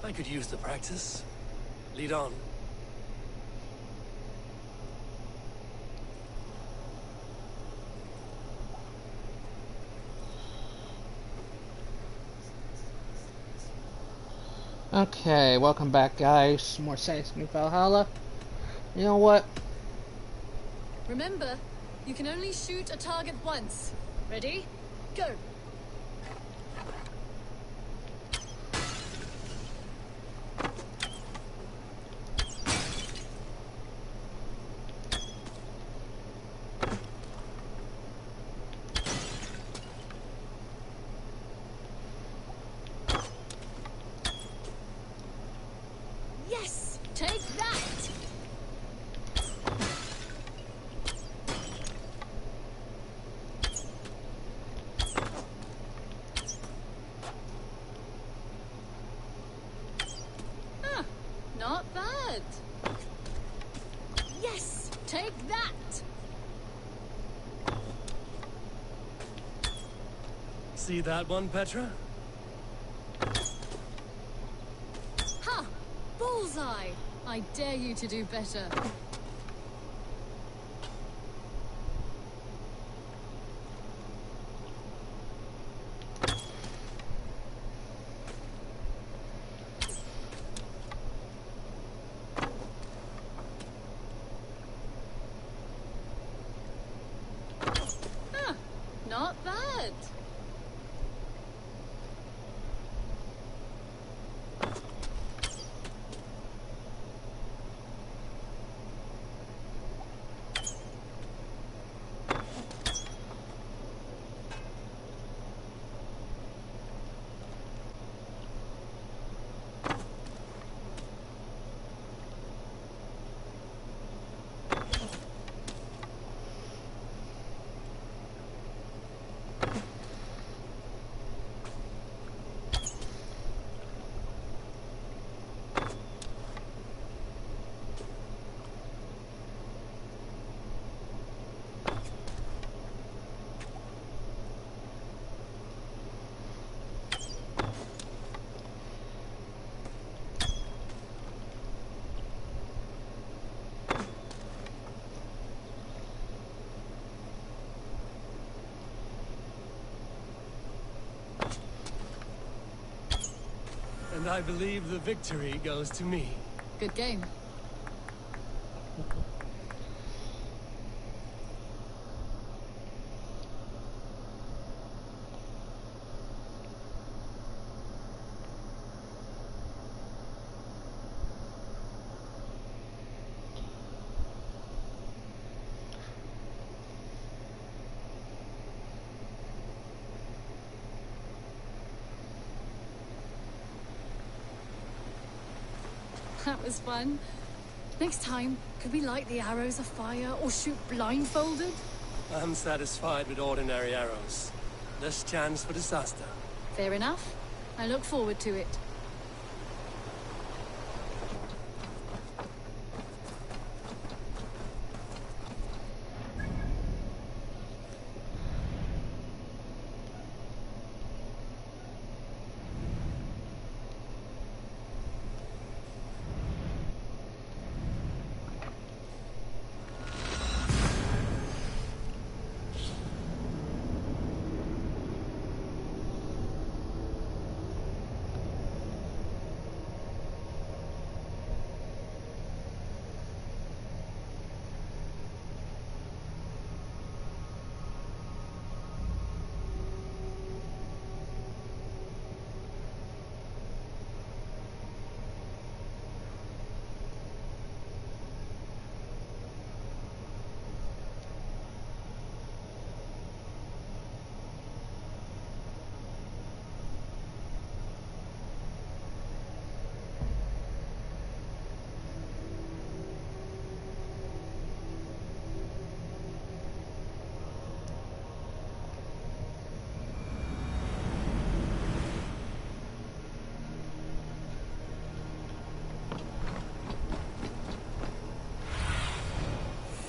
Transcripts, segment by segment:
I could use the practice. Lead on. Okay, welcome back, guys. More Assassin's Valhalla. You know what? Remember, you can only shoot a target once. Ready? Go! Yes! Take that! Huh, not bad. Yes! Take that! See that one, Petra? Ha! Bullseye! I dare you to do better. Huh, not bad. And I believe the victory goes to me. Good game. That was fun. Next time, could we light the arrows afire or shoot blindfolded? I'm satisfied with ordinary arrows. Less chance for disaster. Fair enough. I look forward to it.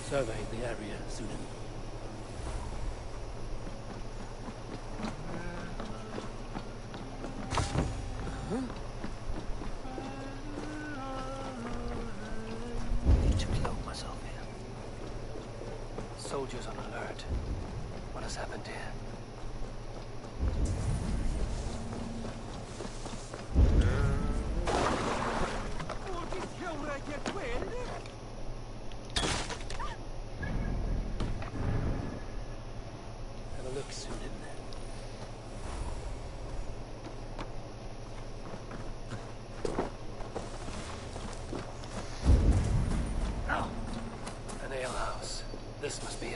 Survey the area, Sunan. soldiers on alert. What has happened here? Have a look soon, isn't it? An alehouse. This must be it.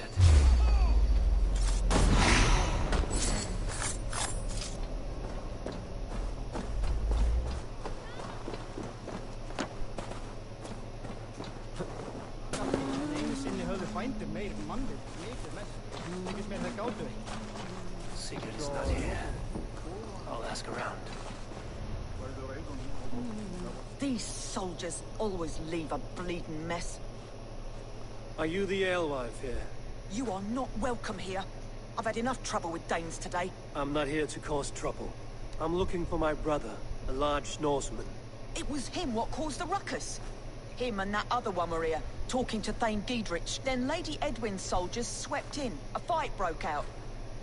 Secret is not here. I'll ask around. These soldiers always leave a bleeding mess. Are you the alewife here? You are not welcome here. I've had enough trouble with Danes today. I'm not here to cause trouble. I'm looking for my brother, a large Norseman. It was him what caused the ruckus. Him and that other one were here, talking to Thane Giedrich. Then Lady Edwin's soldiers swept in. A fight broke out.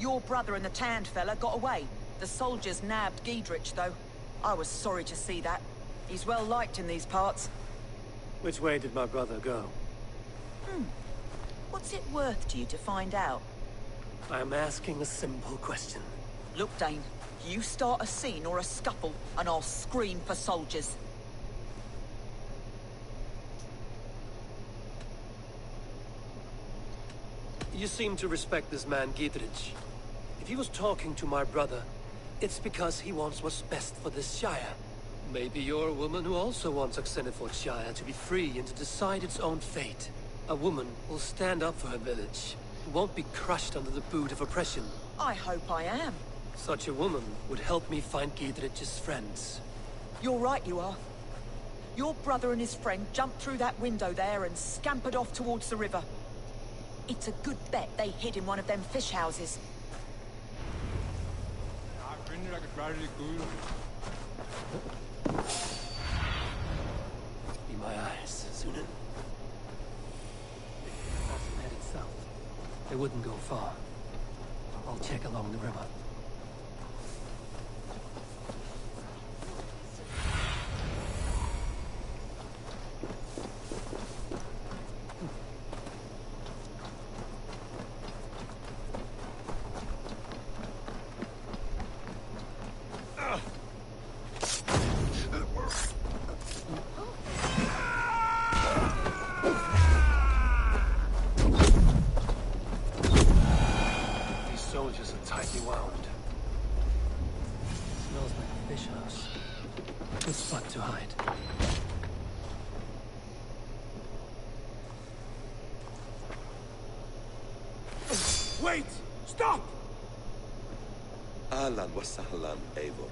Your brother and the tanned fella got away. The soldiers nabbed Giedrich, though. I was sorry to see that. He's well liked in these parts. Which way did my brother go? What's it worth to you to find out? I'm asking a simple question. Look, Dane, you start a scene or a scuffle, and I'll scream for soldiers. You seem to respect this man, Giedrich. If he was talking to my brother, it's because he wants what's best for this Shire. Maybe you're a woman who also wants Oxenford Shire to be free and to decide its own fate. A woman will stand up for her village, who won't be crushed under the boot of oppression. I hope I am. Such a woman would help me find Giedrich's friends. You're right, you are. Your brother and his friend jumped through that window there and scampered off towards the river. It's a good bet they hid in one of them fish houses. Be my eyes, Sunan. Hasn't headed south. They wouldn't go far. I'll check along the river. Soldiers are tightly wound. Smells like a fish house. Good spot to hide. Wait! Stop! Ahlan wa sahlan, Eivor.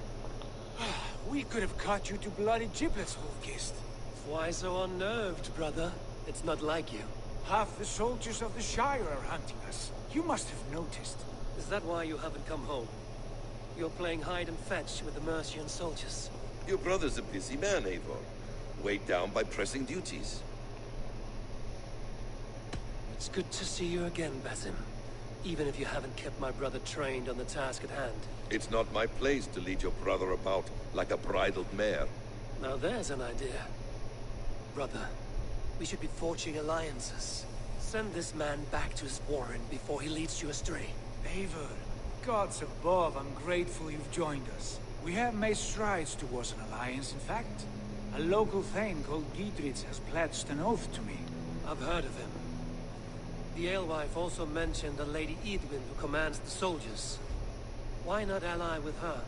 We could have cut you to bloody giblets, Holkist. Why so unnerved, brother? It's not like you. Half the soldiers of the Shire are hunting us. You must have noticed. Is that why you haven't come home? You're playing hide and fetch with the Mercian soldiers. Your brother's a busy man, Eivor. Weighed down by pressing duties. It's good to see you again, Basim. Even if you haven't kept my brother trained on the task at hand. It's not my place to lead your brother about like a bridled mare. Now there's an idea. Brother, we should be forging alliances. Send this man back to his warren before he leads you astray. Eivor, gods above, I'm grateful you've joined us. We have made strides towards an alliance, in fact. A local thane called Giedrich has pledged an oath to me. I've heard of him. The alewife also mentioned a Lady Edwin who commands the soldiers. Why not ally with her?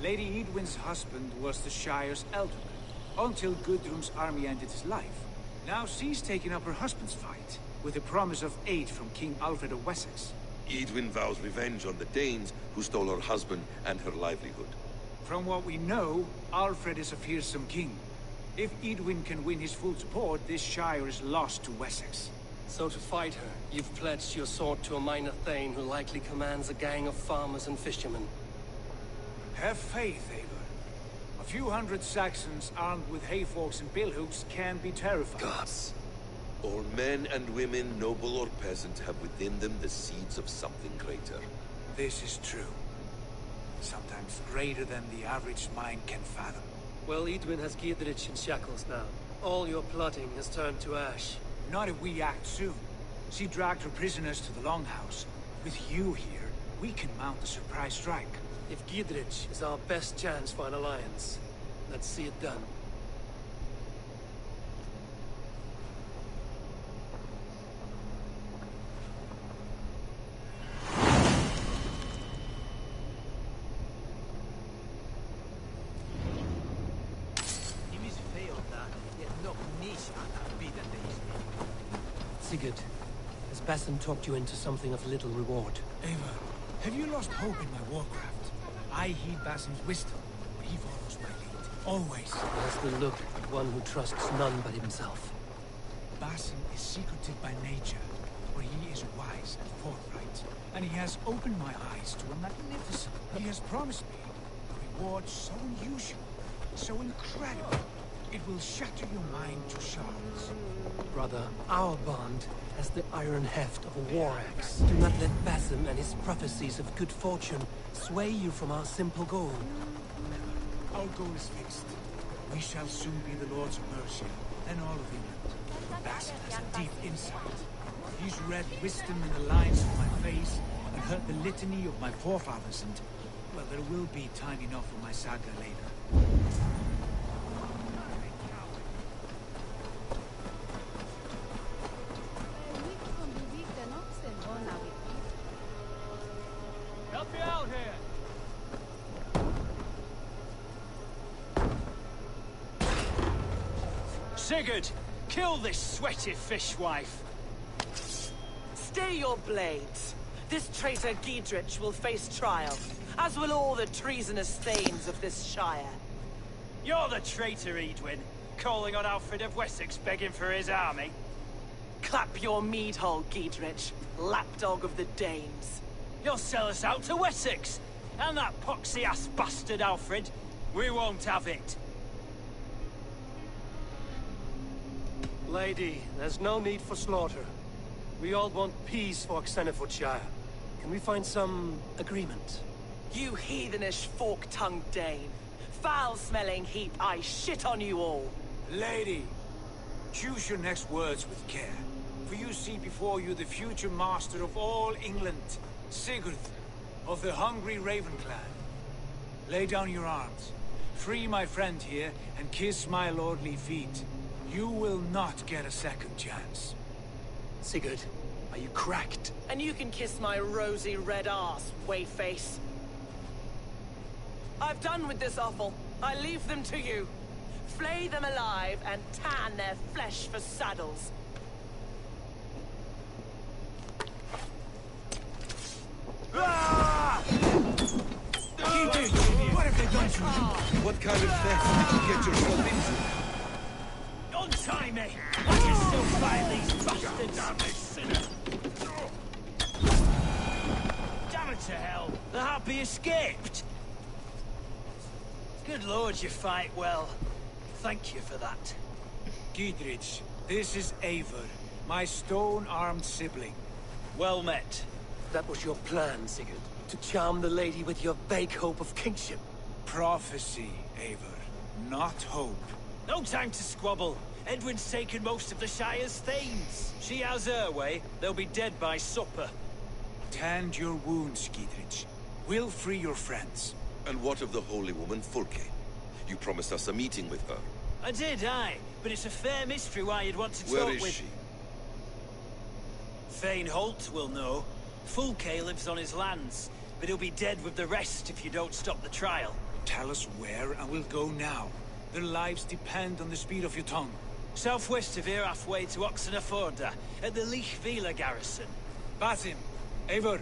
Lady Edwin's husband was the Shire's elderman, until Gudrun's army ended his life. Now she's taken up her husband's fight, with the promise of aid from King Alfred of Wessex. Edwin vows revenge on the Danes who stole her husband and her livelihood. From what we know, Alfred is a fearsome king. If Edwin can win his full support, this Shire is lost to Wessex. So to fight her, you've pledged your sword to a minor thane who likely commands a gang of farmers and fishermen. Have faith, Eivor. A few hundred Saxons armed with hayforks and billhooks can be terrifying. Gods. All men and women, noble or peasant, have within them the seeds of something greater. This is true. Sometimes greater than the average mind can fathom. Well, Edwin has Giedrich in shackles now. All your plotting has turned to ash. Not if we act soon. She dragged her prisoners to the Longhouse. With you here, we can mount a surprise strike. If Giedrich is our best chance for an alliance, let's see it done. Sigurd, has Basim talked you into something of little reward? Eivor, have you lost hope in my warcraft? I heed Basim's wisdom, but he follows my lead. Always. He has the look of one who trusts none but himself. Basim is secretive by nature, but he is wise and forthright. And he has opened my eyes to a magnificent... He has promised me a reward so unusual, so incredible. It will shatter your mind to shards. Brother, our bond has the iron heft of a war axe. Do not let Basim and his prophecies of good fortune sway you from our simple goal. Our goal is fixed. We shall soon be the Lords of Mercia, and all of England. Basim has a deep insight. He's read wisdom in the lines of my face, and heard the litany of my forefathers, and... well, there will be time enough for my saga later. Help me out here! Sigurd, kill this sweaty fishwife. Stay your blades. This traitor Giedrich will face trial, as will all the treasonous thanes of this shire. You're the traitor, Edwin, calling on Alfred of Wessex begging for his army. Clap your mead hole, Giedrich, lapdog of the Danes. You'll sell us out to Wessex, and that poxy-ass bastard Alfred. We won't have it. Lady, there's no need for slaughter. We all want peace for Xenofordshire. Can we find some agreement? You heathenish fork-tongued Dane. Foul-smelling heap, I shit on you all. Lady, choose your next words with care, for you see before you the future master of all England, Sigurd, of the hungry Raven clan. Lay down your arms, free my friend here, and kiss my lordly feet. You will not get a second chance. Sigurd, are you cracked? And you can kiss my rosy red arse, wayface. I've done with this offal. I leave them to you. Flay them alive and tan their flesh for saddles. Ah! Giedrich, what have they done to you? What kind of theft did you get yourself into? Untie me! I can still find these bastards! Damn it, sinner! Damn it to hell! The Happy escaped! Good lord, you fight well. Thank you for that. Giedrich, this is Eivor, my stone-armed sibling. Well met. That was your plan, Sigurd. To charm the lady with your vague hope of kingship. Prophecy, Eivor, not hope. No time to squabble. Edwin's taken most of the Shire's thanes. She has her way. They'll be dead by supper. Tend your wounds, Giedrich. We'll free your friends. And what of the holy woman, Fulke? You promised us a meeting with her. I did, aye. But it's a fair mystery why you'd want to talk with... Where is she? Thane Holt will know. Fulke lives on his lands, but he'll be dead with the rest if you don't stop the trial. Tell us where, and we'll go now. Their lives depend on the speed of your tongue. Southwest of here, halfway to Oxenaforda, at the Lichvila garrison. Basim, Eivor,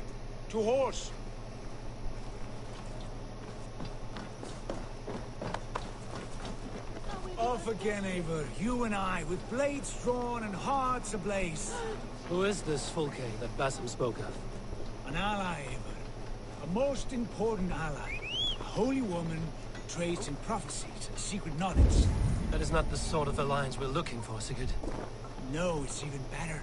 to horse! Off again, Eivor, you and I, with blades drawn and hearts ablaze. Who is this Fulke that Basim spoke of? An ally, Eivor. A most important ally. A holy woman who trades in prophecies and secret knowledge. That is not the sort of alliance we're looking for, Sigurd. No, it's even better.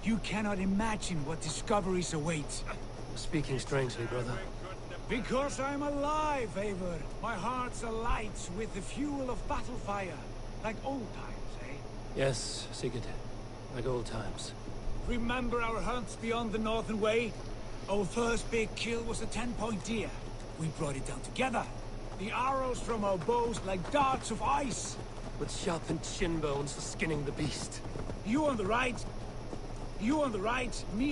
You cannot imagine what discoveries await. You're speaking strangely, brother. Because I'm alive, Eivor. My heart's alight with the fuel of battle fire. Like old times, eh? Yes, Sigurd. Like old times. Remember our hunts beyond the Northern Way? Our first big kill was a 10-point deer. We brought it down together. The arrows from our bows like darts of ice. With sharpened shin bones for skinning the beast. You on the right, me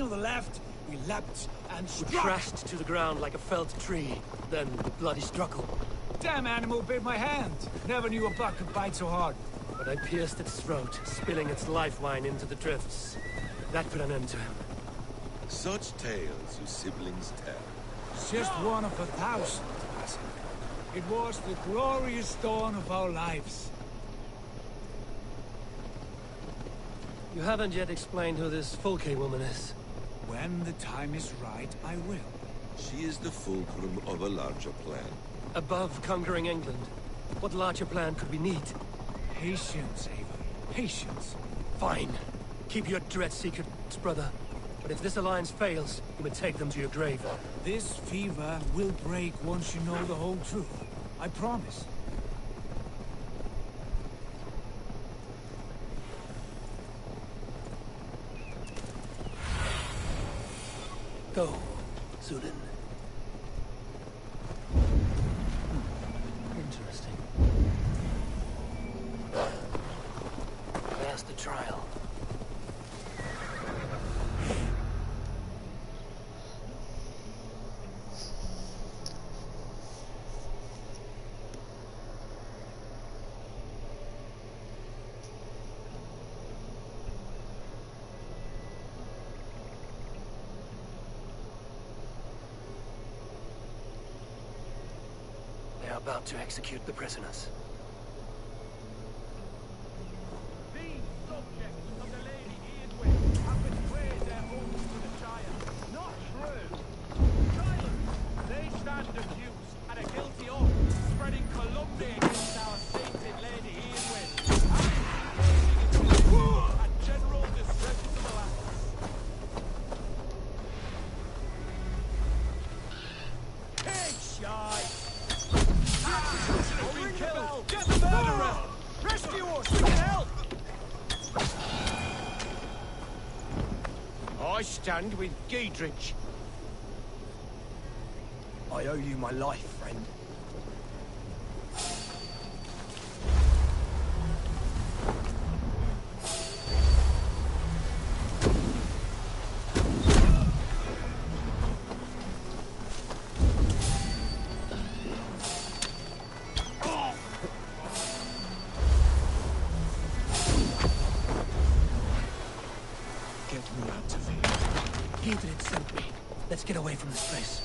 on the left. We leapt and We struck. crashed to the ground like a felled tree. Then the bloody struggle. Damn animal bit my hand. Never knew a buck could bite so hard. But I pierced its throat, spilling its life wine into the drifts. That put an end to him. Such tales you siblings tell. It's just one of 1,000, Basil. It was the glorious dawn of our lives. You haven't yet explained who this Fulke woman is. When the time is right, I will. She is the fulcrum of a larger plan. Above conquering England, what larger plan could we need? Patience, Eivor. Patience. Fine. Keep your dread secrets, brother. But if this alliance fails, you may take them to your grave. This fever will break once you know the whole truth. I promise. Go, Zudin. Interesting. There's the trial. They're about to execute the prisoners. These subjects of the Lady Eadwyn have betrayed their oaths to the Shire. Not true. Silence! They stand accused at a guilty oath, spreading calumny against our sainted Lady Eadwyn. And engaging in a general disreputable acts. Pig shy! Been killed! Get the murderer! Rescue us! We can help! I stand with Giedrich. I owe you my life, friend. Get me out of here. Giedrich sent me. Let's get away from this place.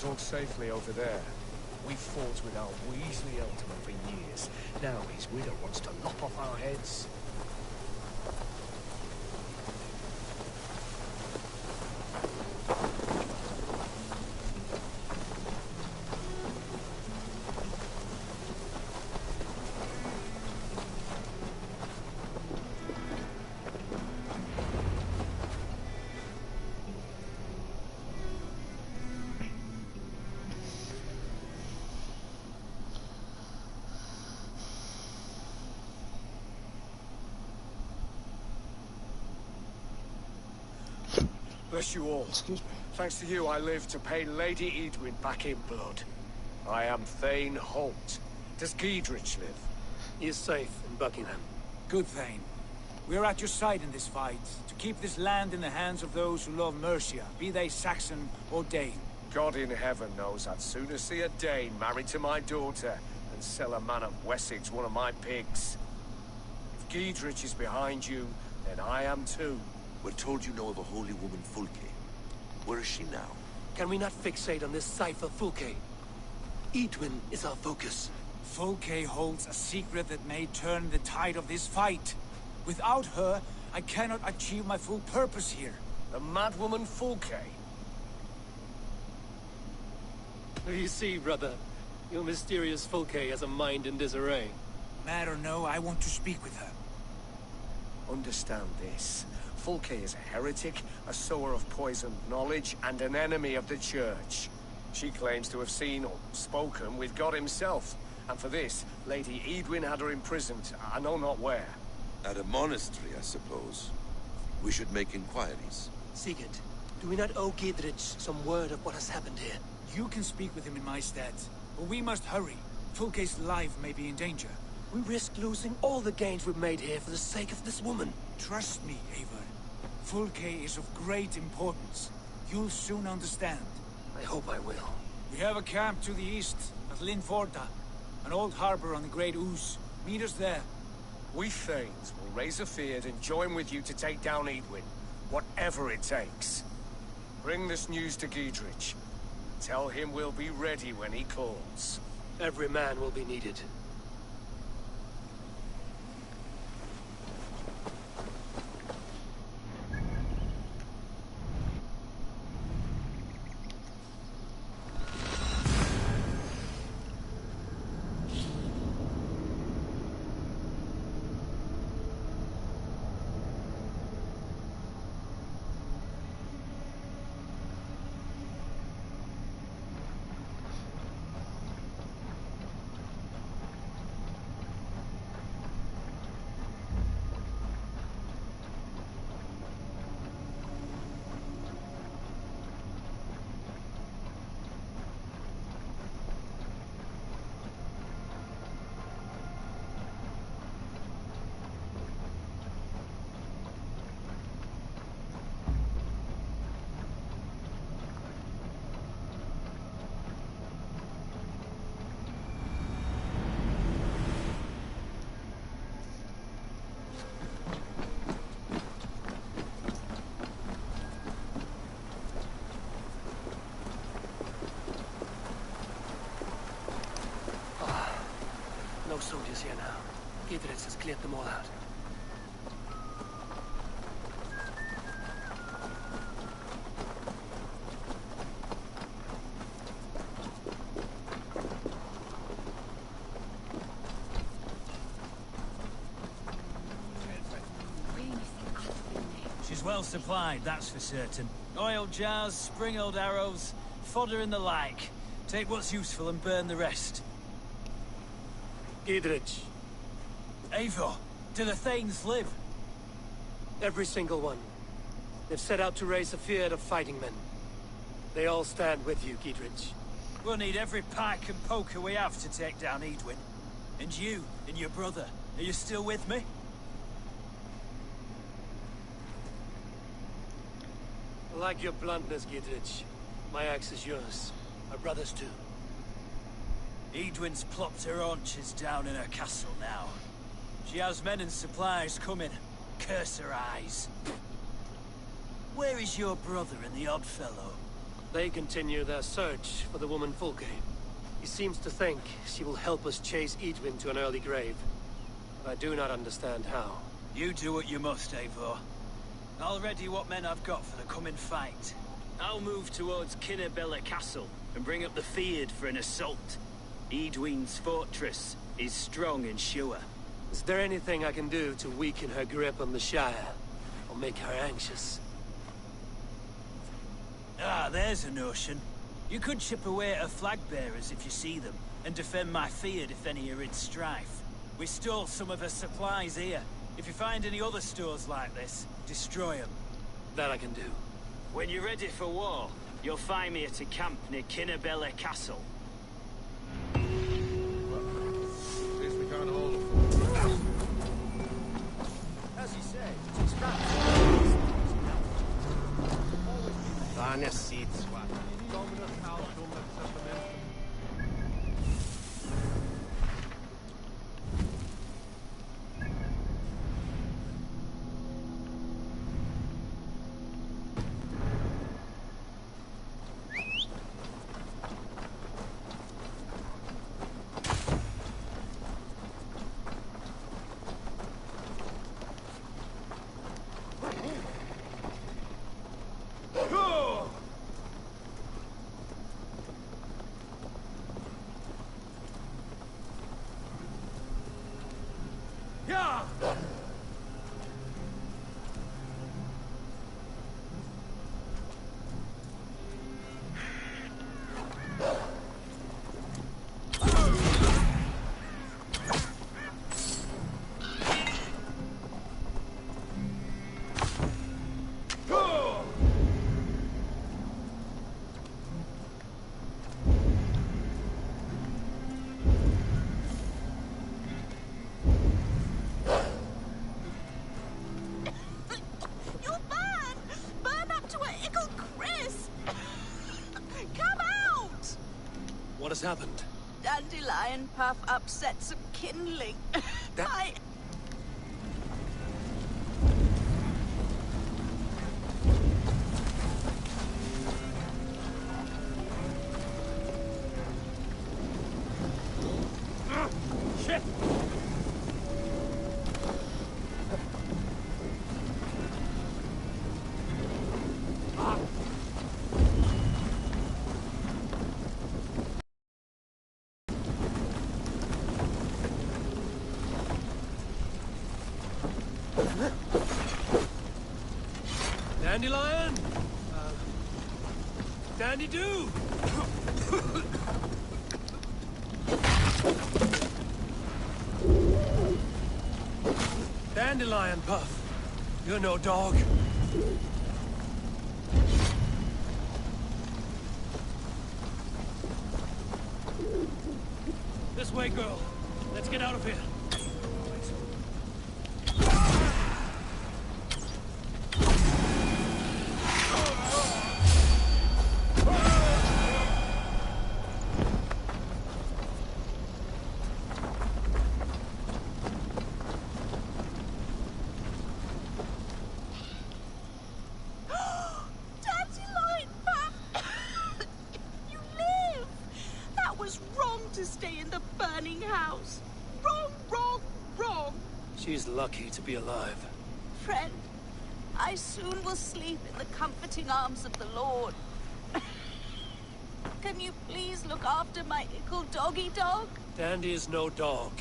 settled safely over there. We fought with our Weasley Alderman for years. Now his widow wants to lop off our heads. Bless you all. Excuse me. Thanks to you, I live to pay Lady Edwin back in blood. I am Thane Holt. Does Giedrich live? He is safe in Buckingham. Good, Thane. We are at your side in this fight, to keep this land in the hands of those who love Mercia, be they Saxon or Dane. God in heaven knows I'd sooner see a Dane married to my daughter than sell a man of Wessex one of my pigs. If Giedrich is behind you, then I am too. We're told you know of a holy woman, Fulke. Where is she now? Can we not fixate on this cipher, Fulke? Edwin is our focus. Fulke holds a secret that may turn the tide of this fight. Without her, I cannot achieve my full purpose here. The madwoman Fulke. You see, brother, your mysterious Fulke has a mind in disarray. Mad or no, I want to speak with her. Understand this. Fulke is a heretic, a sower of poisoned knowledge, and an enemy of the Church. She claims to have seen or spoken with God himself. And for this, Lady Edwin had her imprisoned, I know not where. At a monastery, I suppose. We should make inquiries. Sigurd, do we not owe Giedrich some word of what has happened here? You can speak with him in my stead, but we must hurry. Fulke's life may be in danger. We risk losing all the gains we've made here for the sake of this woman. Trust me, Eivor. Fulke is of great importance. You'll soon understand. I hope I will. We have a camp to the east, at Linforda, an old harbor on the Great Ouse. Meet us there. We Thanes will raise a field and join with you to take down Edwin, whatever it takes. Bring this news to Giedrich. Tell him we'll be ready when he calls. Every man will be needed. No soldiers here now. Giedrich has cleared them all out. She's well supplied, that's for certain. Oil jars, spring-old arrows, fodder and the like. Take what's useful and burn the rest. Giedrich. Eivor, do the Thanes live? Every single one. They've set out to raise a field of fighting men. They all stand with you, Giedrich. We'll need every pike and poker we have to take down Edwin. And you, and your brother, are you still with me? I like your bluntness, Giedrich. My axe is yours. My brother's too. Edwin's plopped her haunches down in her castle now. She has men and supplies coming. Curse her eyes. Where is your brother and the odd fellow? They continue their search for the woman Fulke. He seems to think she will help us chase Edwin to an early grave. But I do not understand how. You do what you must, Eivor. I'll ready what men I've got for the coming fight. I'll move towards Kinnabella Castle and bring up the Feared for an assault. Edwin's fortress is strong and sure. Is there anything I can do to weaken her grip on the Shire? Or make her anxious? Ah, there's a notion. You could chip away at her flag bearers if you see them, and defend my Feared if any are in strife. We stole some of her supplies here. If you find any other stores like this, destroy them. That I can do. When you're ready for war, you'll find me at a camp near Kinnabella Castle. As you say, extract. Vanya seeds. What has happened? Dandelion puff upset some kindling. Shit! Dandelion! Dandy-do! Dandelion Puff, you're no dog. This way, girl. Let's get out of here. She's lucky to be alive. Friend, I soon will sleep in the comforting arms of the Lord. Can you please look after my ickle doggy dog? Dandy is no dog.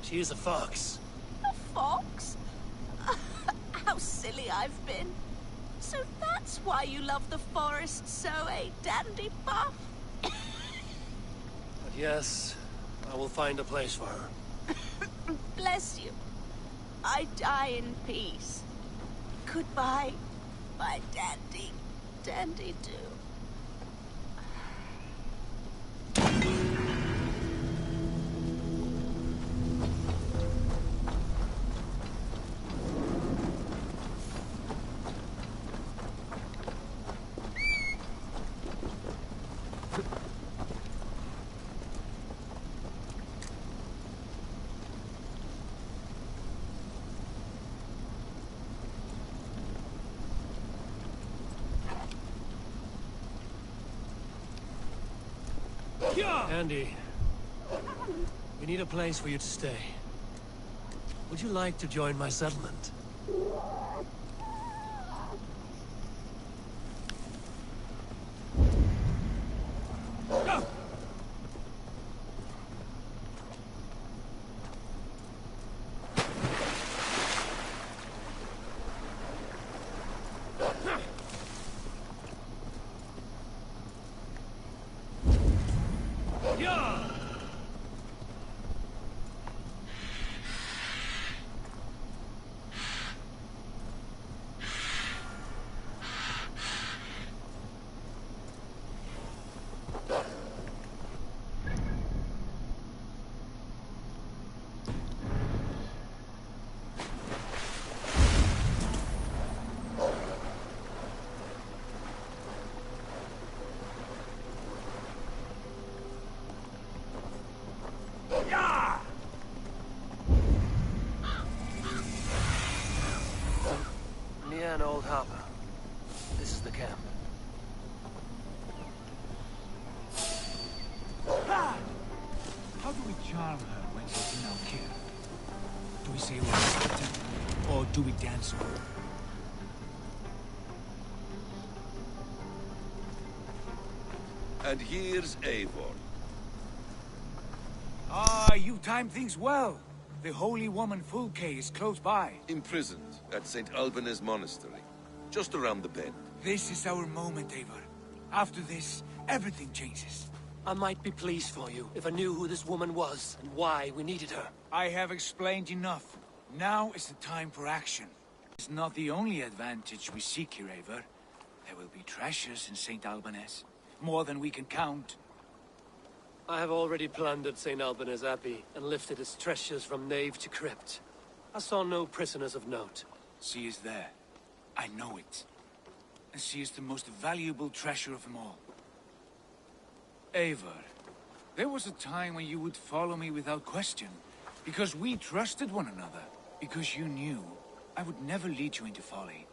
She is a fox. A fox? How silly I've been. So that's why you love the forest so, eh, Dandy Buff? But yes, I will find a place for her. Bless you. I die in peace. Goodbye, my dandy, dandy-do. Andy, we need a place for you to stay. Would you like to join my settlement? Near an old harbor. This is the camp. How do we charm her when she's in our care? Do we say we're accepted, or do we dance on her? And here's Eivor. Ah, you timed things well. The holy woman Fulke is close by. Imprisoned at St. Alban's Monastery, just around the bend. This is our moment, Eivor. After this, everything changes. I might be pleased for you if I knew who this woman was and why we needed her. I have explained enough. Now is the time for action. It's not the only advantage we seek here, Eivor. There will be treasures in St. Alban's. More than we can count. I have already plundered St. Alban's Abbey and lifted its treasures from nave to crypt. I saw no prisoners of note. She is there. I know it. And she is the most valuable treasure of them all. Eivor, there was a time when you would follow me without question. Because we trusted one another. Because you knew I would never lead you into folly.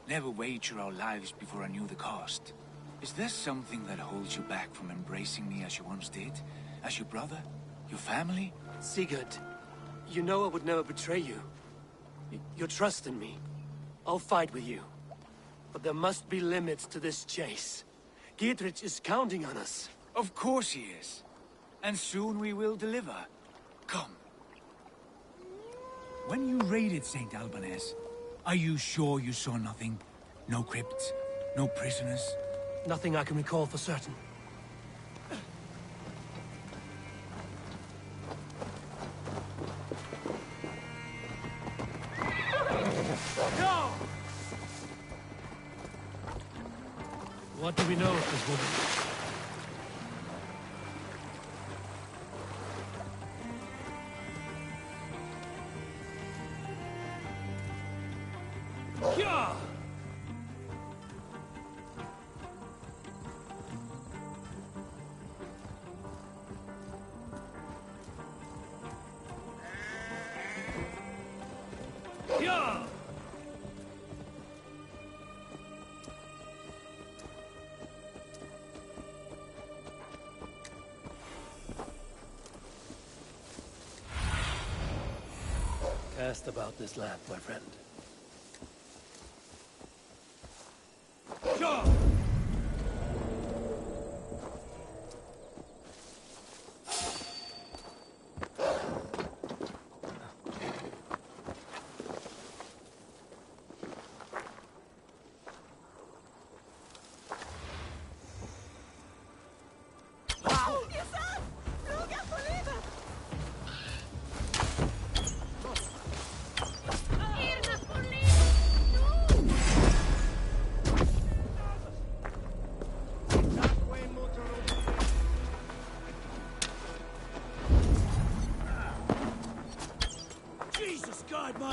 Never wager our lives before I knew the cost. Is there something that holds you back from embracing me as you once did? As your brother? Your family? Sigurd, you know I would never betray you. Your trust in me. I'll fight with you. But there must be limits to this chase. Giedrich is counting on us. Of course he is. And soon we will deliver. Come. When you raided St. Alban's, are you sure you saw nothing? No crypts? No prisoners? Nothing I can recall for certain. No! What do we know of this woman? Yeah! Yeah! Cast about this land, my friend. Sure! Jesus God, my...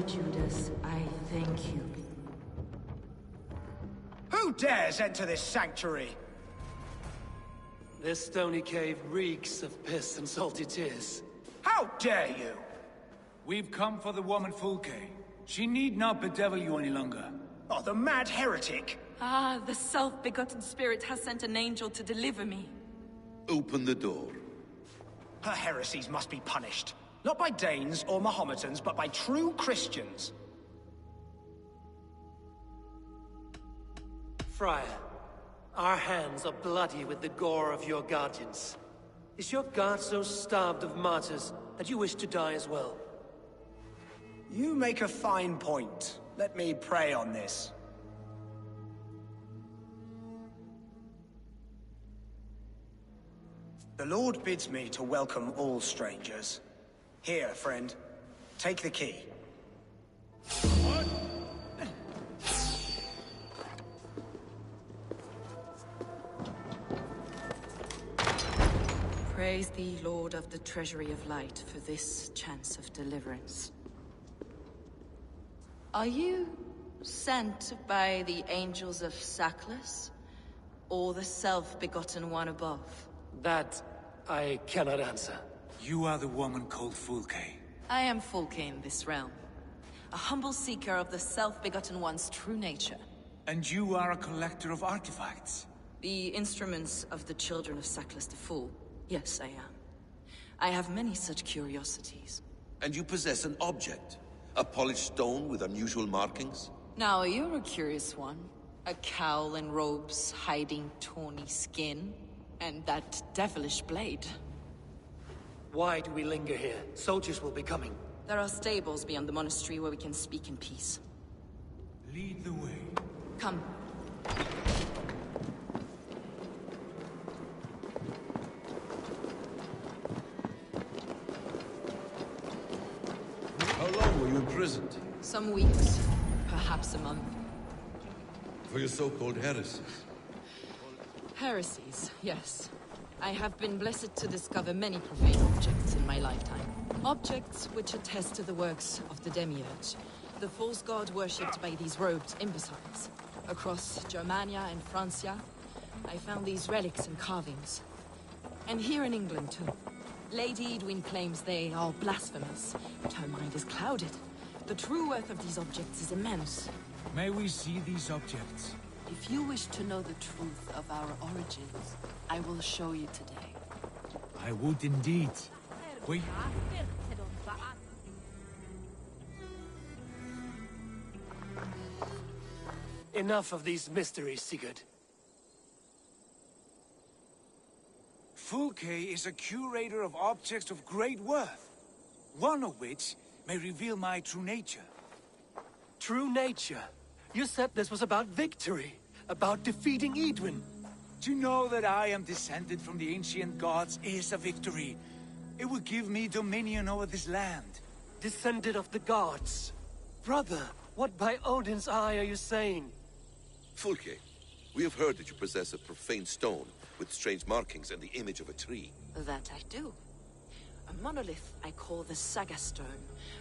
Judas, I thank you. Who dares enter this sanctuary? This stony cave reeks of piss and salty tears. How dare you? We've come for the woman Fulke. She need not bedevil you any longer. Oh, the mad heretic! Ah, the self-begotten spirit has sent an angel to deliver me. Open the door. Her heresies must be punished. Not by Danes or Mahometans, but by true Christians. Friar, our hands are bloody with the gore of your guardians. Is your God so starved of martyrs that you wish to die as well? You make a fine point. Let me pray on this. The Lord bids me to welcome all strangers. Here, friend. Take the key. Praise thee, Lord of the Treasury of Light, for this chance of deliverance. Are you sent by the angels of Sackless, or the self-begotten one above? That I cannot answer. You are the woman called Fulke. I am Fulke in this realm, a humble seeker of the self-begotten one's true nature. And you are a collector of artifacts? The instruments of the children of Sackless the Fool. Yes, I am. I have many such curiosities. And you possess an object? A polished stone with unusual markings? Now, you're a curious one. A cowl and robes hiding tawny skin. And that devilish blade. Why do we linger here? Soldiers will be coming. There are stables beyond the monastery where we can speak in peace. Lead the way. Come. How long were you imprisoned? Some weeks. Perhaps a month. For your so-called heresies? Heresies, yes. I have been blessed to discover many profane objects in my lifetime. Objects which attest to the works of the Demiurge, the false god worshipped by these robed imbeciles. Across Germania and Francia, I found these relics and carvings. And here in England, too. Lady Edwin claims they are blasphemous, but her mind is clouded. The true worth of these objects is immense. May we see these objects? If you wish to know the truth of our origins, I will show you today. I would indeed. Wait. Enough of these mysteries, Sigurd. Fulke is a curator of objects of great worth, one of which may reveal my true nature. True nature? You said this was about victory, about defeating Edwin. To know that I am descended from the ancient gods is a victory. It will give me dominion over this land. Descended of the gods? Brother, what by Odin's eye are you saying? Fulke, we have heard that you possess a profane stone with strange markings and the image of a tree. That I do. A monolith I call the Saga Stone,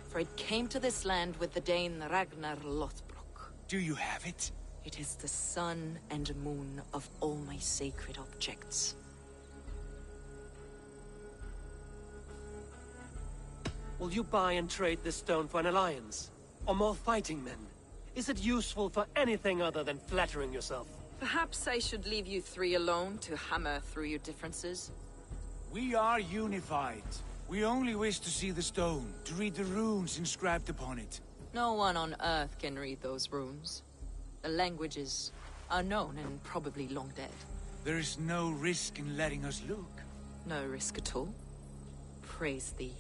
for it came to this land with the Dane Ragnar Lothbrok. Do you have it? It is the sun and moon of all my sacred objects. Will you buy and trade this stone for an alliance? Or more fighting men? Is it useful for anything other than flattering yourself? Perhaps I should leave you three alone to hammer through your differences? We are unified. We only wish to see the stone, to read the runes inscribed upon it. No one on Earth can read those runes. The language is unknown and probably long dead. There is no risk in letting us look. No risk at all. Praise thee,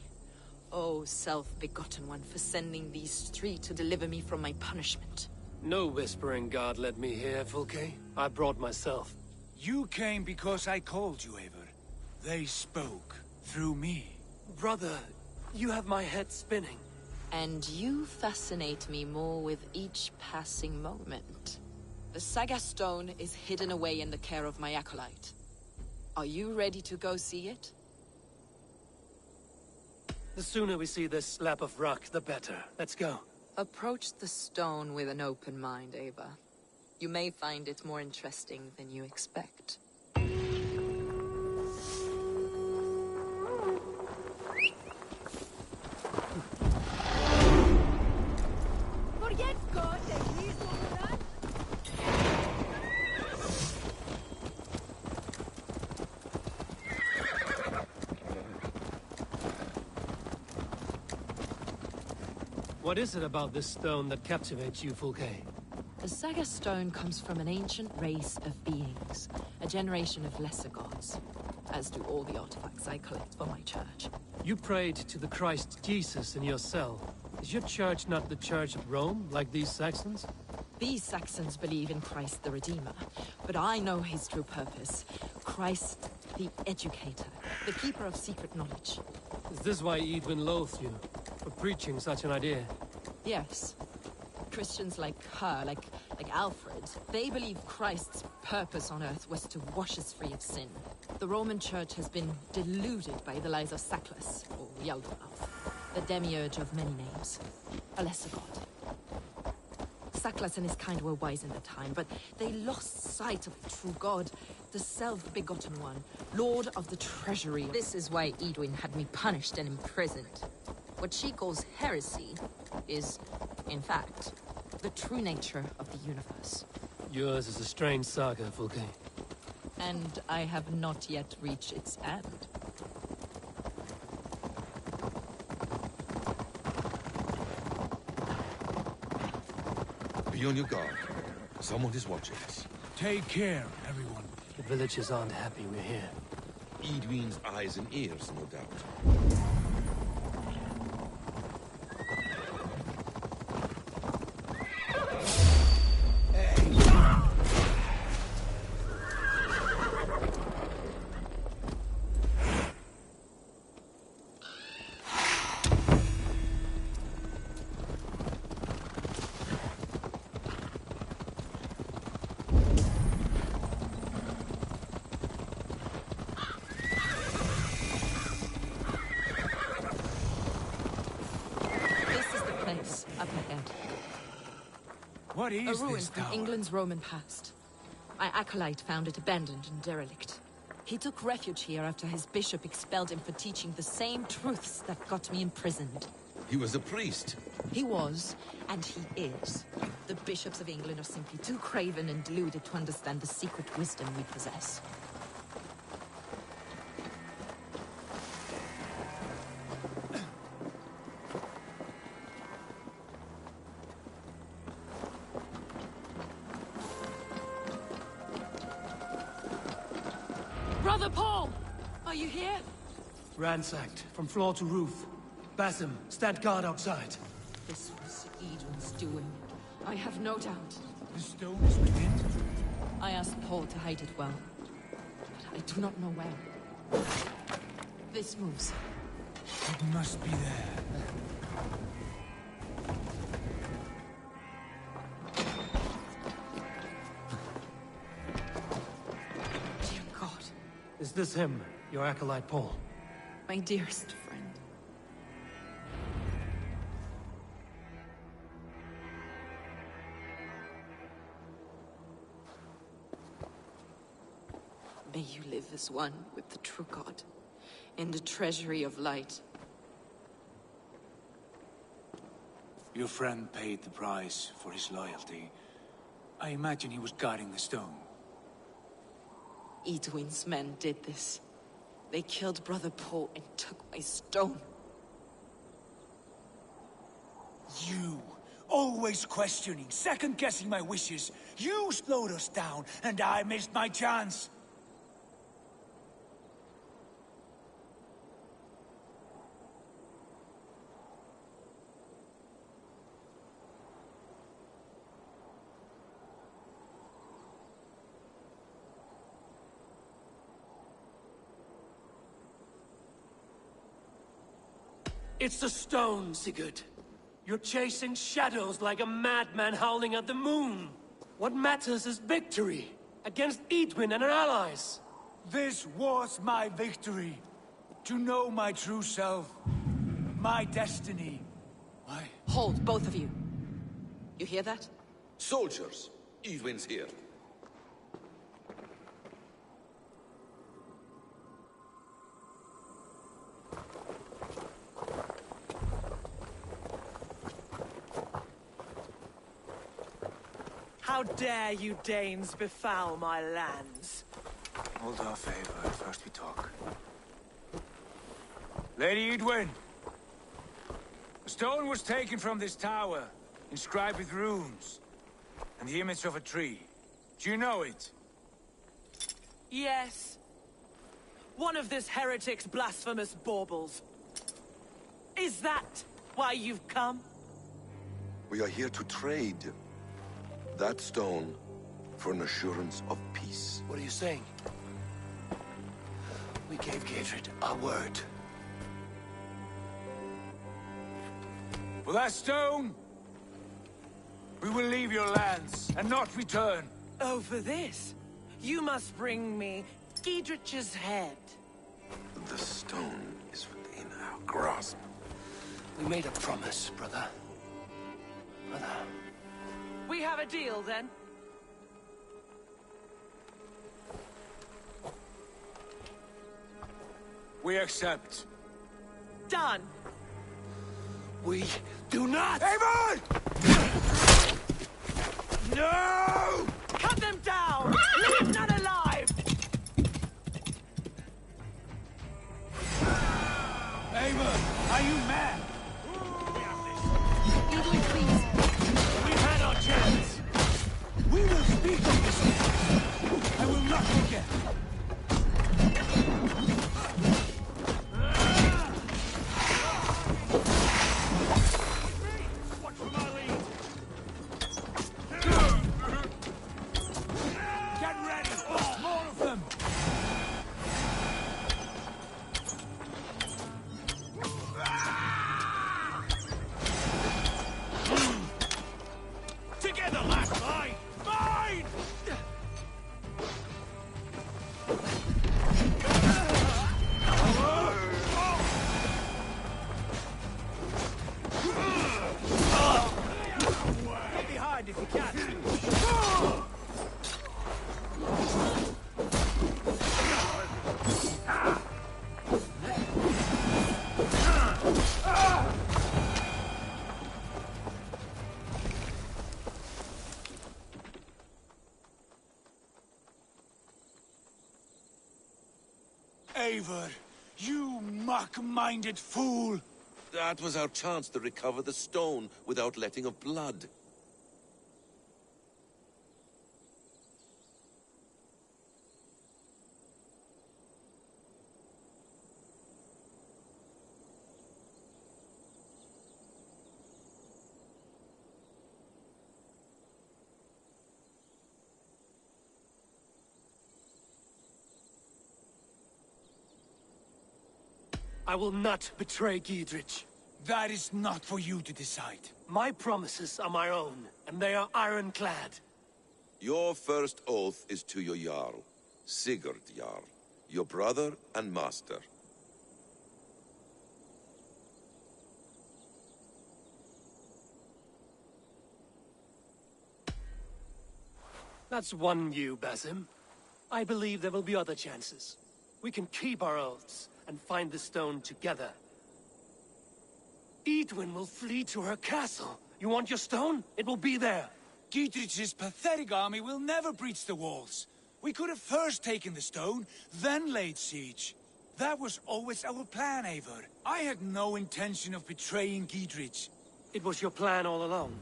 O self-begotten one, for sending these three to deliver me from my punishment. No whispering god led me here, Fulke. I brought myself. You came because I called you, Eivor. They spoke through me. Brother, you have my head spinning. And you fascinate me more with each passing moment. The Saga Stone is hidden away in the care of my acolyte. Are you ready to go see it? The sooner we see this slab of rock, the better. Let's go. Approach the stone with an open mind, Ava. You may find it more interesting than you expect. What is it about this stone that captivates you, Fulke? The Saga Stone comes from an ancient race of beings, a generation of lesser gods, as do all the artifacts I collect for my church. You prayed to the Christ Jesus in your cell. Is your church not the Church of Rome, like these Saxons? These Saxons believe in Christ the Redeemer, but I know his true purpose. Christ the Educator, the keeper of secret knowledge. Is this why Edwin loathed you, for preaching such an idea? Yes. Christians like her, like Alfred, they believe Christ's purpose on Earth was to wash us free of sin. The Roman Church has been deluded by the lies of Sacklus, or Yaldabaoth, the demiurge of many names, a lesser god. Sacklus and his kind were wise in their time, but they lost sight of the true god, the self-begotten one, lord of the treasury. This is why Edwin had me punished and imprisoned. What she calls heresy is, in fact, the true nature of the universe. Yours is a strange saga, Fulke. And I have not yet reached its end. Be on your guard. Someone is watching us. Take care, everyone. The villagers aren't happy we're here. Edwin's eyes and ears, no doubt. Up ahead. What is a ruin this from tower? England's Roman past. My acolyte found it abandoned and derelict. He took refuge here after his bishop expelled him for teaching the same truths that got me imprisoned. He was a priest. He was, and he is. The bishops of England are simply too craven and deluded to understand the secret wisdom we possess. Brother Paul! Are you here? Ransacked, from floor to roof. Basim, stand guard outside. This was Edwin's doing. I have no doubt. The stone is within? I asked Paul to hide it well, but I do not know where. This moves. It must be there. Dear God. Is this him, your acolyte Paul? My dearest friend. May you live as one with the true God, in the treasury of light. Your friend paid the price for his loyalty. I imagine he was guarding the stone. Edwin's men did this. They killed Brother Paul and took my stone. You, always questioning, second-guessing my wishes. You slowed us down, and I missed my chance. It's the stone, Sigurd. You're chasing shadows like a madman howling at the moon. What matters is victory against Edwin and her allies. This was my victory. To know my true self. My destiny. Hold, both of you. You hear that? Soldiers! Edwin's here. How dare you Danes befoul my lands? Hold off, Eivor. First we talk. Lady Edwin! A stone was taken from this tower, inscribed with runes, and the image of a tree. Do you know it? Yes. One of this heretic's blasphemous baubles. Is that why you've come? We are here to trade. That stone for an assurance of peace. What are you saying? We gave Gatred our word. For that stone, we will leave your lands and not return. Oh, for this? You must bring me Giedrich's head. The stone is within our grasp. We made a promise, brother. Brother. We have a deal, then? We accept. Done! We do not! Eivor! No! Cut them down! Leave none alive! Eivor, are you mad? Edwin, please. We've had our chance. We will speak of this. I will not forget. Watch for my lead. Get ready. Oh, more of them. Together, lads! Mine! Mine! Get behind if you can. Eivor, you mock-minded fool! That was our chance to recover the stone without letting of blood. I will not betray Giedrich. That is not for you to decide. My promises are my own, and they are ironclad. Your first oath is to your Jarl, Sigurd Jarl, your brother and master. That's one you, Basim. I believe there will be other chances. We can keep our oaths and find the stone together. Edwin will flee to her castle. You want your stone? It will be there. Giedrich's pathetic army will never breach the walls. We could have first taken the stone, then laid siege. That was always our plan, Eivor. I had no intention of betraying Giedrich. It was your plan all along.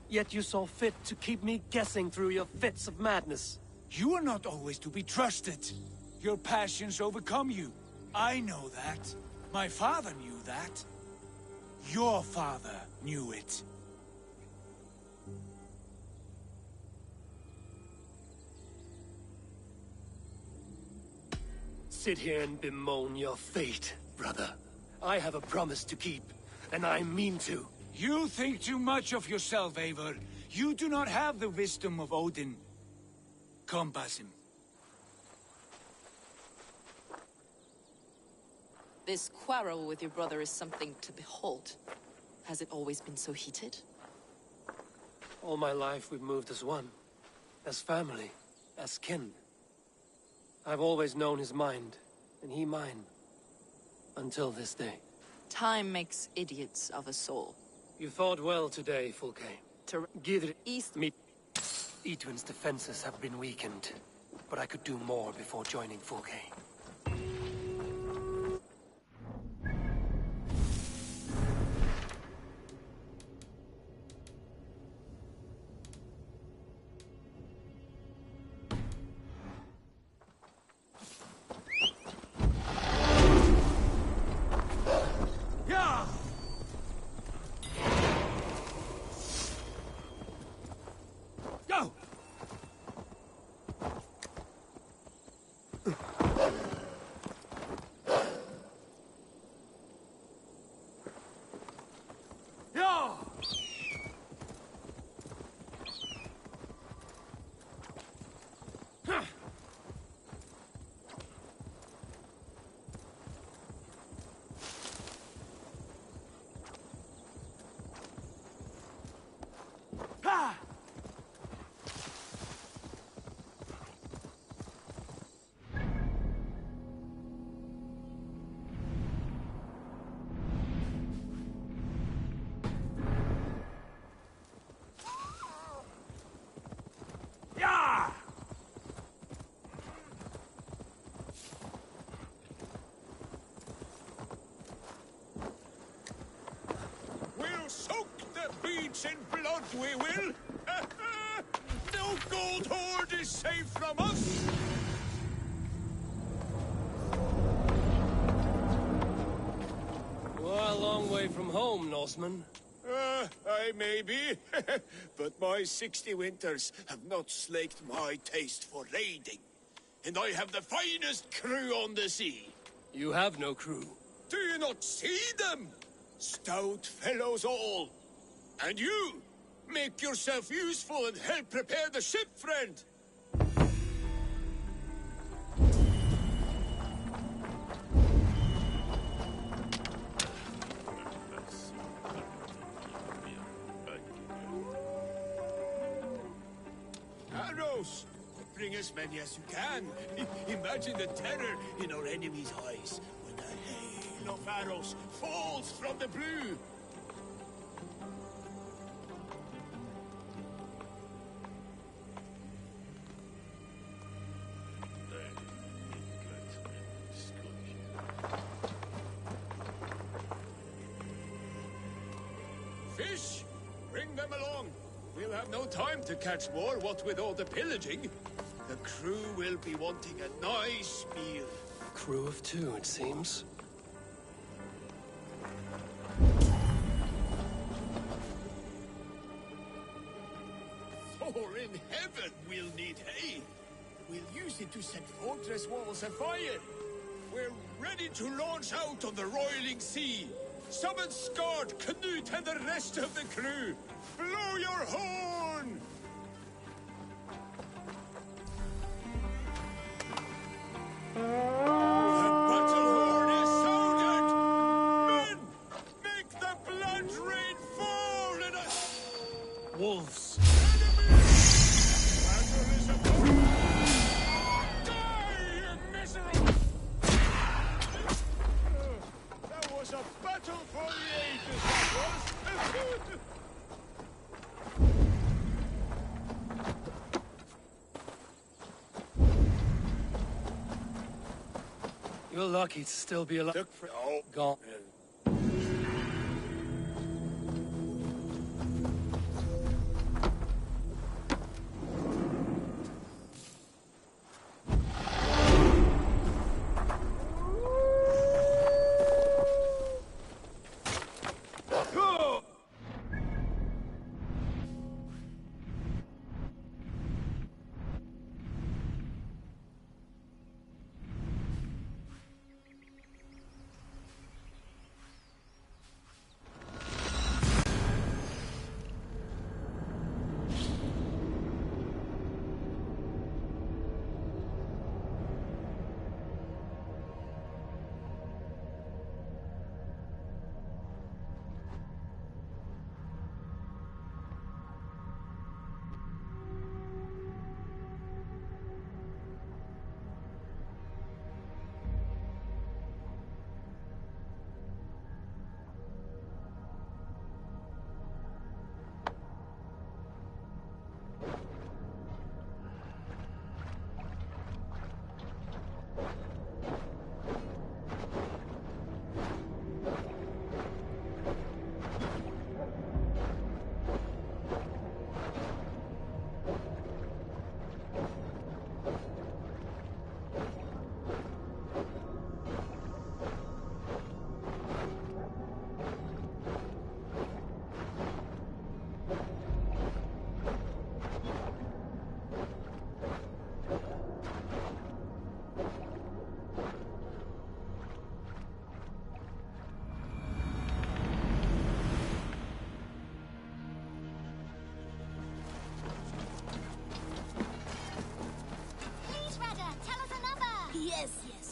Yet you saw fit to keep me guessing through your fits of madness. You are not always to be trusted. Your passions overcome you. I know that. My father knew that. Your father knew it. Sit here and bemoan your fate, brother. I have a promise to keep, and I mean to. You think too much of yourself, Eivor. You do not have the wisdom of Odin. Come, Basim. This quarrel with your brother is something to behold. Has it always been so heated? All my life we've moved as one. As family. As kin. I've always known his mind, and he mine. Until this day. Time makes idiots of us all. You fought well today, Fulke. Gidr East me. Edwin's defenses have been weakened, but I could do more before joining Fulke. In blood we will! No gold hoard is safe from us! You are a long way from home, Norseman. I may be, but my 60 winters have not slaked my taste for raiding. And I have the finest crew on the sea. You have no crew. Do you not see them? Stout fellows all. And you, make yourself useful and help prepare the ship, friend! Arrows! Bring as many as you can. Imagine the terror in our enemies' eyes when a hail of arrows falls from the blue. Fish! Bring them along! We'll have no time to catch more, what with all the pillaging. The crew will be wanting a nice meal. Crew of 2, it seems. For in heaven we'll need hay. We'll use it to set fortress walls afire. We're ready to launch out on the roiling sea. Summon Skard, Knut, and the rest of the crew. Blow your horn! The battle horn is sounded! Men! Make the blood rain fall in us! Wolves. Battle is upon! Die, you miserable! That was a battle for the ages, that was! You're lucky to still be alive. Gone.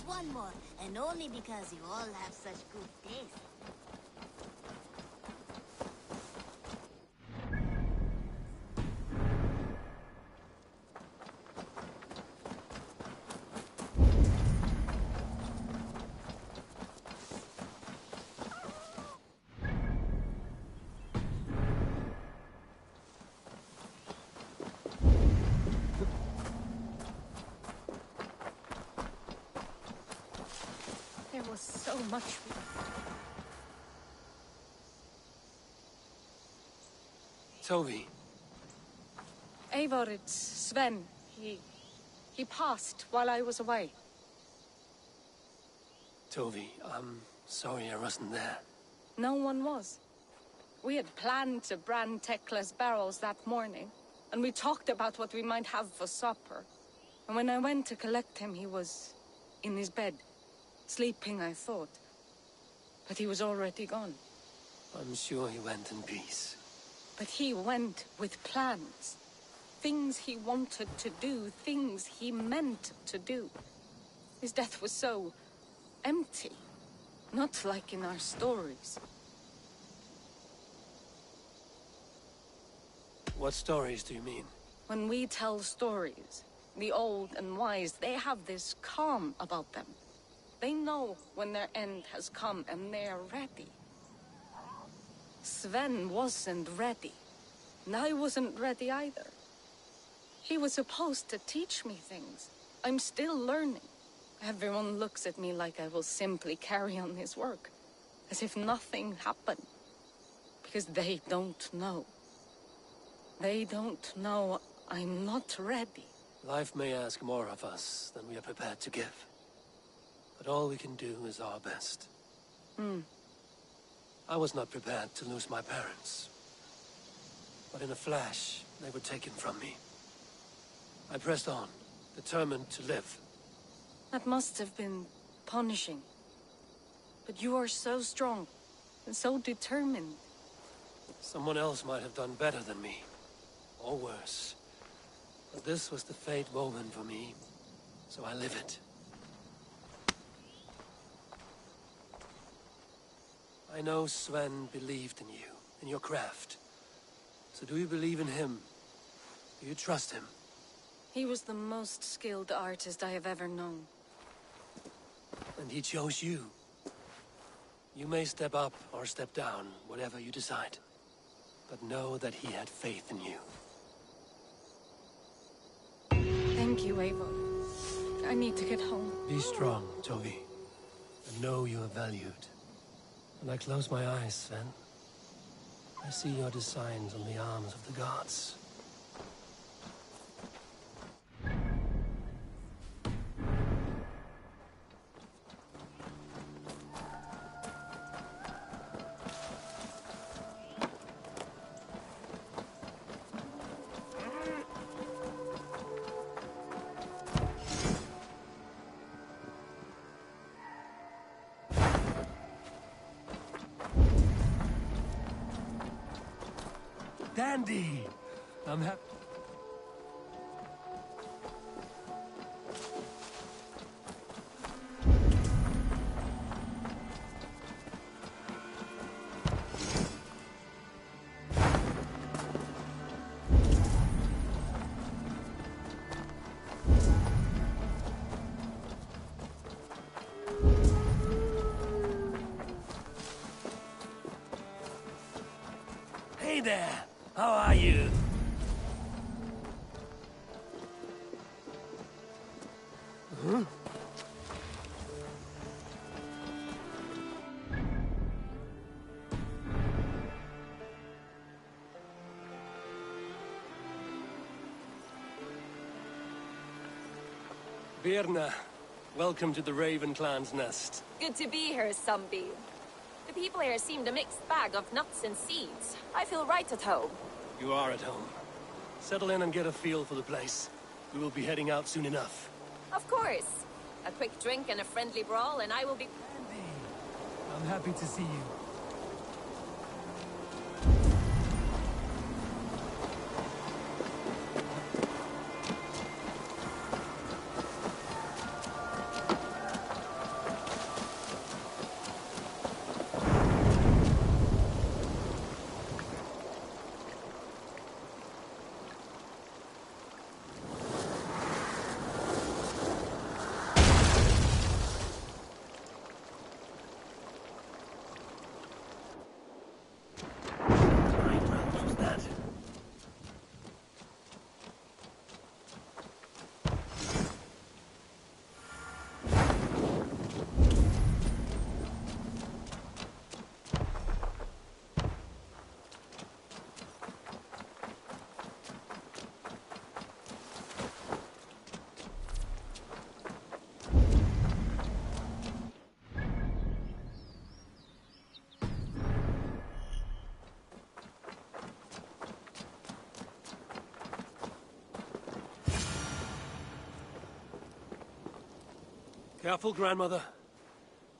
one more, and only because you all have such good taste. There was so much. Toby. Eivor, it's Sven. He passed while I was away. Toby, I'm sorry I wasn't there. No one was. We had planned to brand Tekla's barrels that morning, and we talked about what we might have for supper. And when I went to collect him, he was in his bed. Sleeping, I thought. But he was already gone. I'm sure he went in peace. But he went with plans. Things he wanted to do, things he meant to do. His death was so empty. Not like in our stories. What stories do you mean? When we tell stories, the old and wise, they have this calm about them. They know when their end has come and they're ready. Sven wasn't ready. And I wasn't ready either. He was supposed to teach me things. I'm still learning. Everyone looks at me like I will simply carry on his work. As if nothing happened. Because they don't know. They don't know I'm not ready. Life may ask more of us than we are prepared to give. But all we can do is our best. I was not prepared to lose my parents. But in a flash, they were taken from me. I pressed on, determined to live. That must have been punishing. But you are so strong, and so determined. Someone else might have done better than me. Or worse. But this was the fate woven for me, so I live it. I know Sven believed in you, in your craft. So do you believe in him? Do you trust him? He was the most skilled artist I have ever known. And he chose you. You may step up or step down, whatever you decide. But know that he had faith in you. Thank you, Eivor. I need to get home. Be strong, Toby. And know you are valued. When I close my eyes, Sven, I see your designs on the arms of the gods. Dandy! I'm happy. Hey there! How are you? Huh? Birna, welcome to the Raven Clan's nest. Good to be here, Sunbeam. The people here seemed a mixed bag of nuts and seeds. I feel right at home. You are at home. Settle in and get a feel for the place. We will be heading out soon enough. Of course. A quick drink and a friendly brawl, and I will be... I'm happy to see you. Careful, grandmother.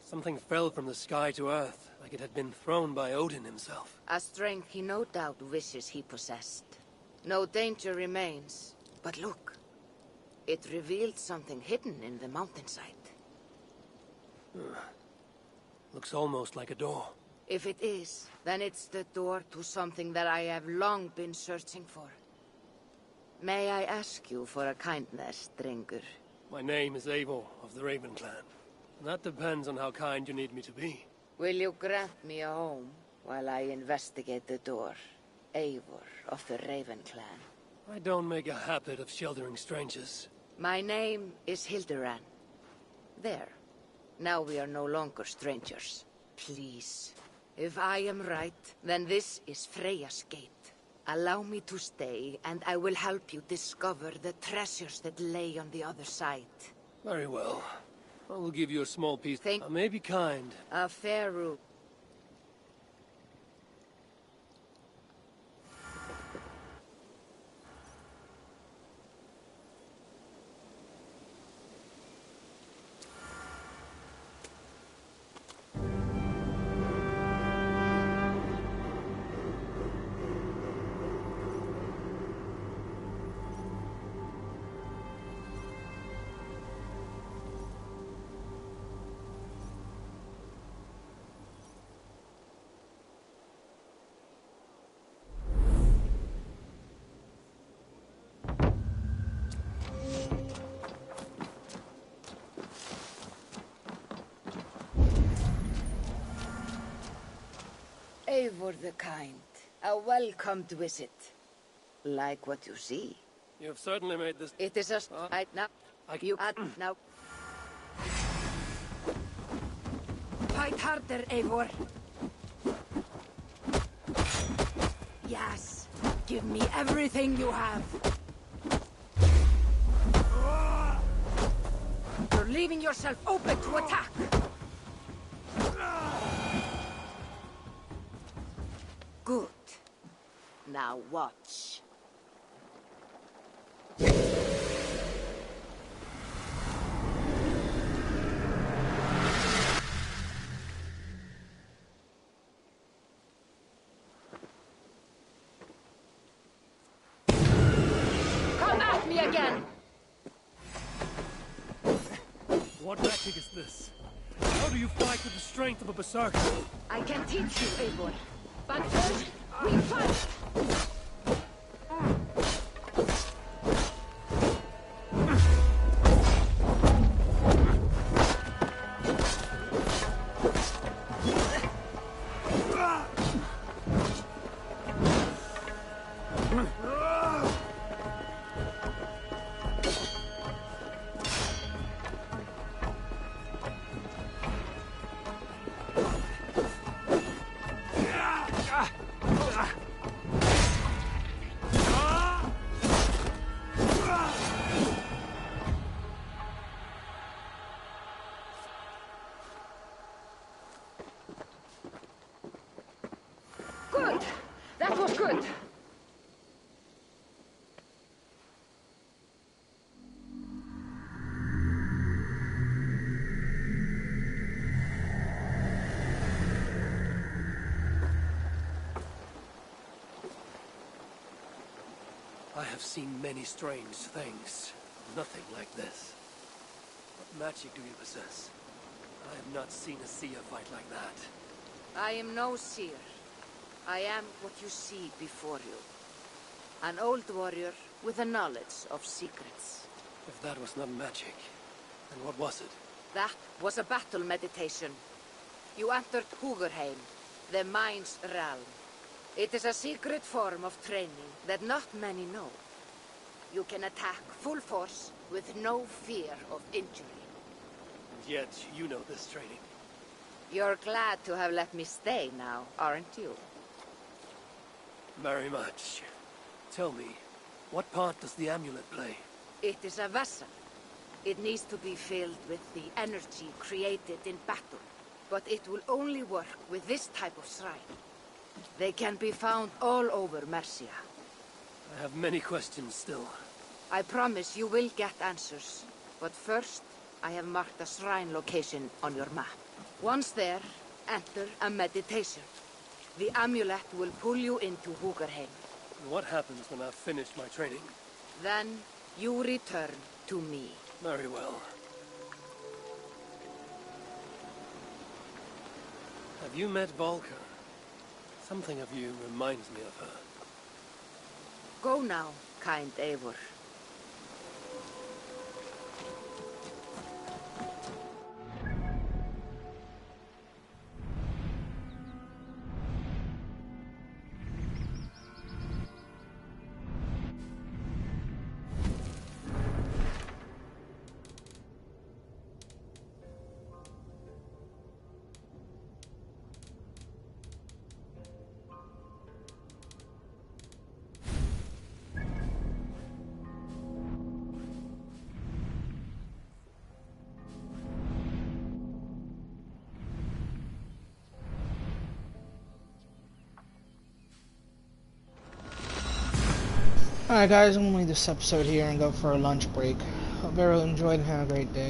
Something fell from the sky to earth, like it had been thrown by Odin himself. A strength he no doubt wishes he possessed. No danger remains. But look. It revealed something hidden in the mountainside. Looks almost like a door. If it is, then it's the door to something that I have long been searching for. May I ask you for a kindness, Drengur? My name is Eivor of the Raven Clan. And that depends on how kind you need me to be. Will you grant me a home while I investigate the door? Eivor of the Raven Clan. I don't make a habit of sheltering strangers. My name is Hilderan. There. Now we are no longer strangers. Please. If I am right, then this is Freya's gate. Allow me to stay, and I will help you discover the treasures that lay on the other side. Very well. I will give you a small piece. I may be kind. A fair rule. Eivor the Kind. A welcomed visit. Like what you see. You have certainly made this... It is a... now... now... Fight harder, Eivor. Yes. Give me everything you have. You're leaving yourself open to attack. Good. Now watch. Come at me again! What magic is this? How do you fight with the strength of a berserker? I can teach you, Eivor. But first, we fight! Good! That was good! I have seen many strange things. Nothing like this. What magic do you possess? I have not seen a seer fight like that. I am no seer. I am what you see before you. An old warrior with a knowledge of secrets. If that was not magic, then what was it? That was a battle meditation. You entered Hugurheim, the mind's realm. It is a secret form of training that not many know. You can attack full force with no fear of injury. And yet, you know this training. You're glad to have let me stay now, aren't you? Very much. Tell me, what part does the amulet play? It is a vessel. It needs to be filled with the energy created in battle. But it will only work with this type of shrine. They can be found all over Mercia. I have many questions still. I promise you will get answers. But first, I have marked a shrine location on your map. Once there, enter a meditation. The amulet will pull you into Húkarheim. And what happens when I've finished my training? Then you return to me. Very well. Have you met Volker? Something of you reminds me of her. Go now, kind Eivor. Alright guys, I'm gonna leave this episode here and go for a lunch break. Hope everyone enjoyed and have a great day.